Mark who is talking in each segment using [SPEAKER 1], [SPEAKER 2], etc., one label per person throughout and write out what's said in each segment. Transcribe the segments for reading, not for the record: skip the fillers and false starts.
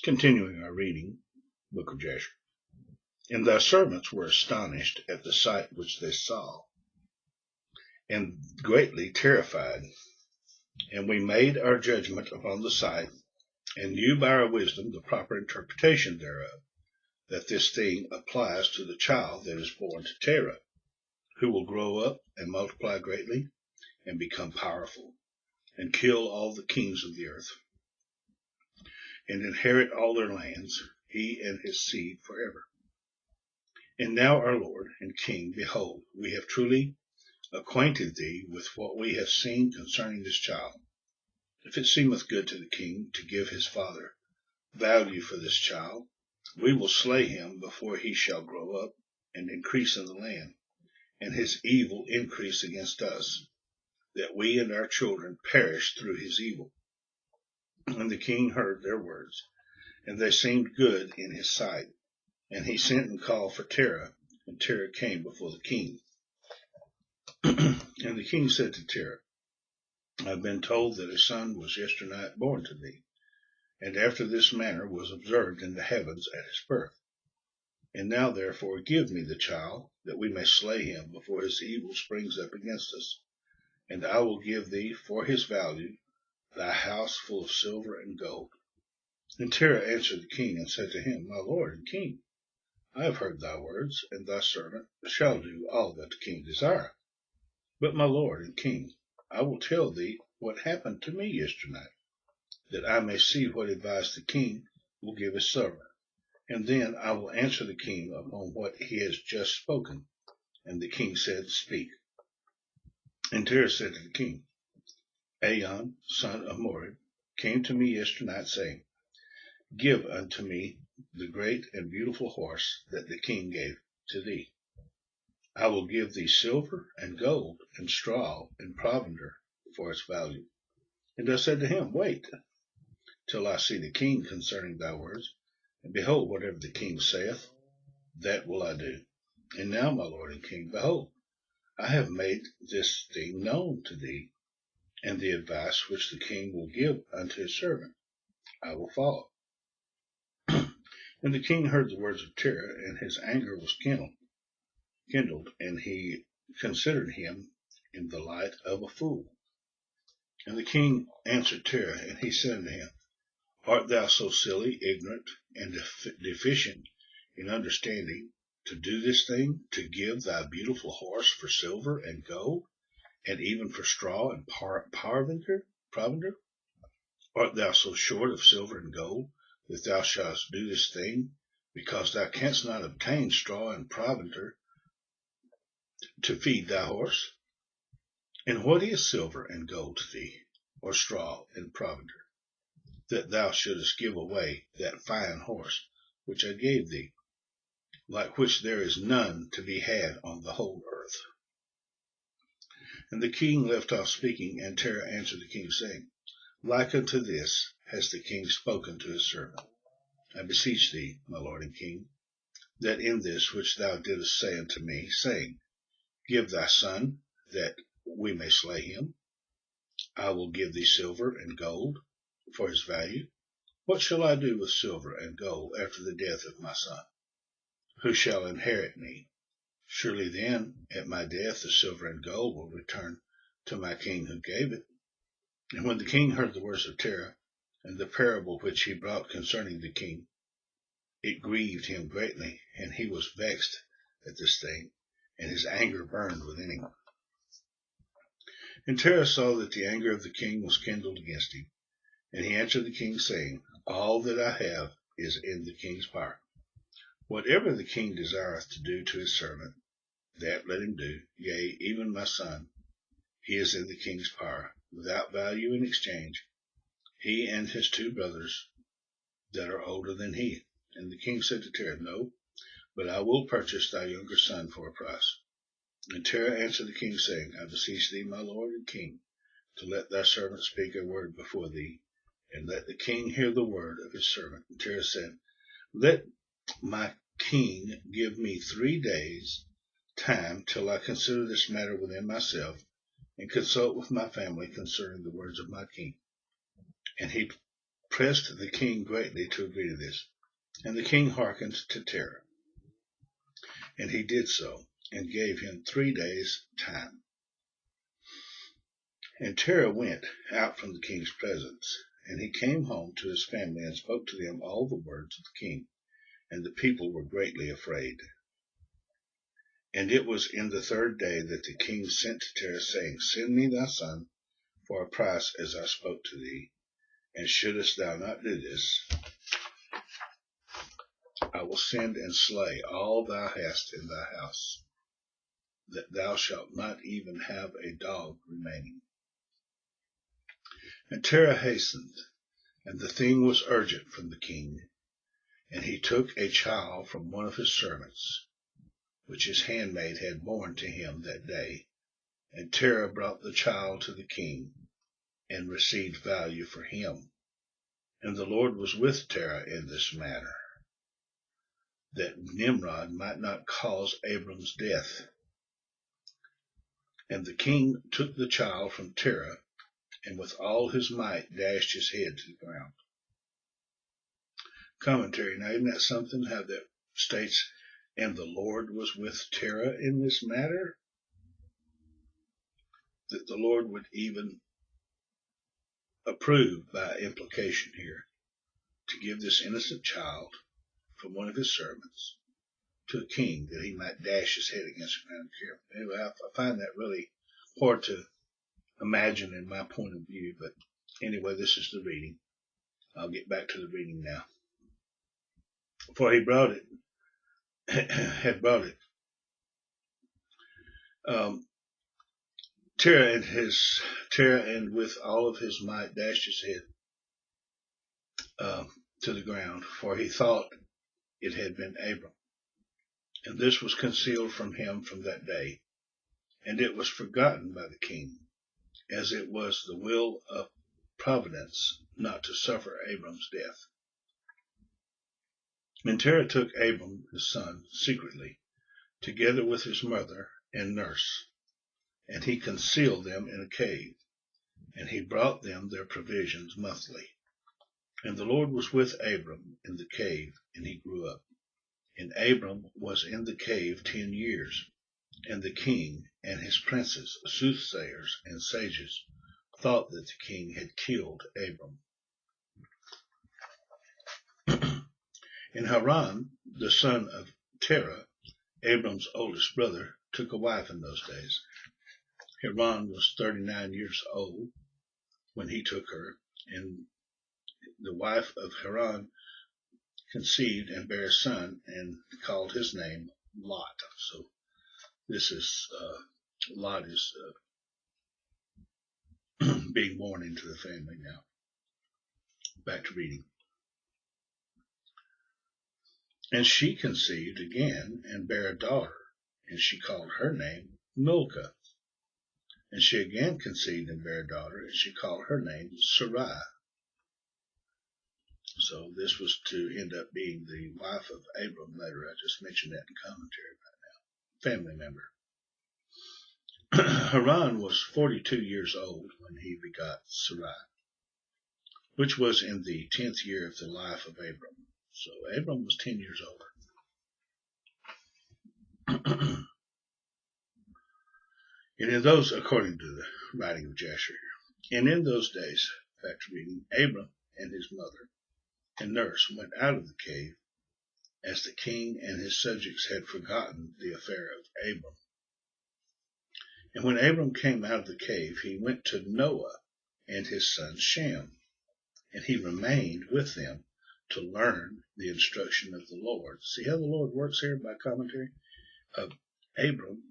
[SPEAKER 1] Continuing our reading, Book of Jasher. And thy servants were astonished at the sight which they saw, and greatly terrified. And we made our judgment upon the sight, and knew by our wisdom the proper interpretation thereof, that this thing applies to the child that is born to Terah, who will grow up and multiply greatly, and become powerful, and kill all the kings of the earth, and inherit all their lands, he and his seed forever. And now, our Lord and King, behold, we have truly acquainted thee with what we have seen concerning this child. If it seemeth good to the king to give his father value for this child, we will slay him before he shall grow up and increase in the land, and his evil increase against us, that we and our children perish through his evil. And the king heard their words, and they seemed good in his sight. And he sent and called for Terah, and Terah came before the king. And the king said to Terah, I have been told that a son was yesternight born to thee, and after this manner was observed in the heavens at his birth. And now therefore give me the child, that we may slay him before his evil springs up against us. And I will give thee for his value thy house full of silver and gold. And Terah answered the king and said to him, My lord and king, I have heard thy words, and thy servant shall do all that the king desireth. But my lord and king, I will tell thee what happened to me yesternight, that I may see what advice the king will give his servant. And then I will answer the king upon what he has just spoken. And the king said, Speak. And Terah said to the king, Aon, son of Morib, came to me yesternight, saying, Give unto me the great and beautiful horse that the king gave to thee. I will give thee silver and gold and straw and provender for its value. And I said to him, Wait till I see the king concerning thy words, and behold, whatever the king saith, that will I do. And now, my lord and king, behold, I have made this thing known to thee, and the advice which the king will give unto his servant, I will follow. And the king heard the words of Terah, and his anger was kindled, and he considered him in the light of a fool. And the king answered Terah, and he said unto him, Art thou so silly, ignorant, and deficient in understanding, to do this thing, to give thy beautiful horse for silver and gold, and even for straw and provender? Art thou so short of silver and gold, that thou shalt do this thing, because thou canst not obtain straw and provender to feed thy horse? And what is silver and gold to thee, or straw and provender, that thou shouldest give away that fine horse which I gave thee, like which there is none to be had on the whole earth? And the king left off speaking, and Terah answered the king, saying, Like unto this has the king spoken to his servant. I beseech thee, my lord and king, that in this which thou didst say unto me, saying, Give thy son, that we may slay him, I will give thee silver and gold for his value. What shall I do with silver and gold after the death of my son? Who shall inherit me? Surely then, at my death, the silver and gold will return to my king who gave it. And when the king heard the words of Terah, and the parable which he brought concerning the king, it grieved him greatly, and he was vexed at this thing, and his anger burned within him. And Terah saw that the anger of the king was kindled against him, and he answered the king, saying, All that I have is in the king's power. Whatever the king desireth to do to his servant, that let him do. Yea, even my son, he is in the king's power, without value in exchange, he and his two brothers that are older than he. And the king said to Terah, No, but I will purchase thy younger son for a price. And Terah answered the king, saying, I beseech thee, my lord and king, to let thy servant speak a word before thee, and let the king hear the word of his servant. And Terah said, Let my king give me 3 days' time till I consider this matter within myself, and consult with my family concerning the words of my king. And he pressed the king greatly to agree to this. And the king hearkened to Terah. And he did so, and gave him 3 days' time. And Terah went out from the king's presence, and he came home to his family, and spoke to them all the words of the king. And the people were greatly afraid. And it was in the 3rd day that the king sent to Terah, saying, Send me thy son for a price, as I spoke to thee. And shouldest thou not do this, I will send and slay all thou hast in thy house, that thou shalt not even have a dog remaining. And Terah hastened, and the thing was urgent from the king. And he took a child from one of his servants, which his handmaid had borne to him that day. And Terah brought the child to the king, and received value for him. And the Lord was with Terah in this matter, that Nimrod might not cause Abram's death. And the king took the child from Terah, and with all his might dashed his head to the ground. Commentary. Now, isn't that something, how that states, and the Lord was with Terah in this matter? That the Lord would even approve, by implication here, to give this innocent child from one of his servants to a king, that he might dash his head against the ground. Anyway, I find that really hard to imagine in my point of view, but anyway, this is the reading. I'll get back to the reading now. For he brought it, had brought it. Terah and with all of his might dashed his head to the ground, for he thought it had been Abram. And this was concealed from him from that day, and it was forgotten by the king, as it was the will of providence not to suffer Abram's death. And Terah took Abram his son secretly, together with his mother and nurse, and he concealed them in a cave, and he brought them their provisions monthly. And the Lord was with Abram in the cave, and he grew up. And Abram was in the cave 10 years. And the king and his princes, soothsayers and sages, thought that the king had killed Abram. And Haran, the son of Terah, Abram's oldest brother, took a wife in those days. Haran was 39 years old when he took her, and the wife of Haran conceived and bare a son, and called his name Lot. So this is Lot is being born into the family now. Back to reading. And she conceived again and bare a daughter, and she called her name Milcah. And she again conceived and bare a daughter, and she called her name Sarai. So this was to end up being the wife of Abram later. I just mentioned that in commentary right now. Family member. Haran was 42 years old when he begot Sarai, which was in the 10th year of the life of Abram. So Abram was 10 years older. And in those, according to the writing of Jasher here, and in those days, back to reading, Abram and his mother and nurse went out of the cave, as the king and his subjects had forgotten the affair of Abram. And when Abram came out of the cave, he went to Noah and his son Shem, and he remained with them to learn the instruction of the Lord. See how the Lord works here by commentary? Abram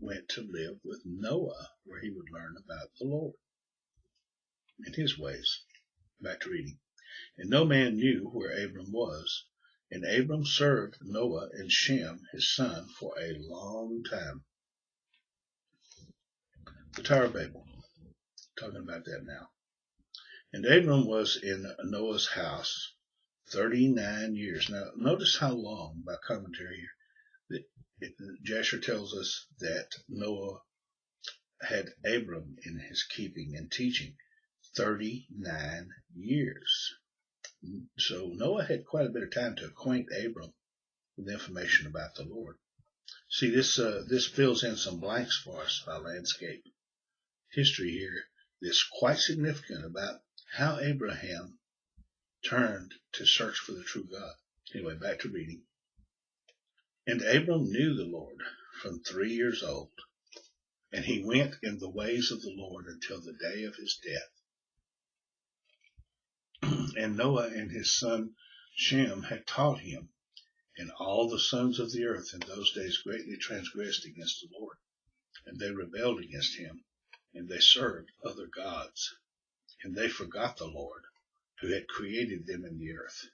[SPEAKER 1] went to live with Noah, where he would learn about the Lord and his ways. Back to reading. And no man knew where Abram was, and Abram served Noah and Shem his son for a long time. The Tower of Babel. Talking about that now. And Abram was in Noah's house 39 years. Now, notice how long, by commentary here, that Jasher tells us that Noah had Abram in his keeping and teaching 39 years. So Noah had quite a bit of time to acquaint Abram with information about the Lord. See, this fills in some blanks for us by landscape history here that's quite significant about how Abraham turned to search for the true God. Anyway, back to reading. And Abram knew the Lord from 3 years old, and he went in the ways of the Lord until the day of his death. And Noah and his son Shem had taught him, and all the sons of the earth in those days greatly transgressed against the Lord, and they rebelled against him, and they served other gods, and they forgot the Lord, who had created them in the earth.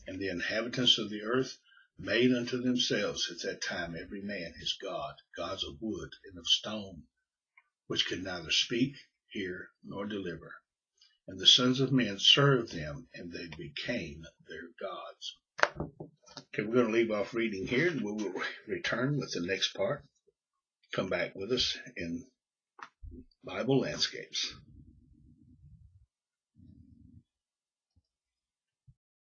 [SPEAKER 1] And the inhabitants of the earth made unto themselves at that time every man his god, gods of wood and of stone, which could neither speak, hear, nor deliver. And the sons of men served them, and they became their gods. Okay, we're going to leave off reading here, and we will return with the next part. Come back with us in Bible Landscapes.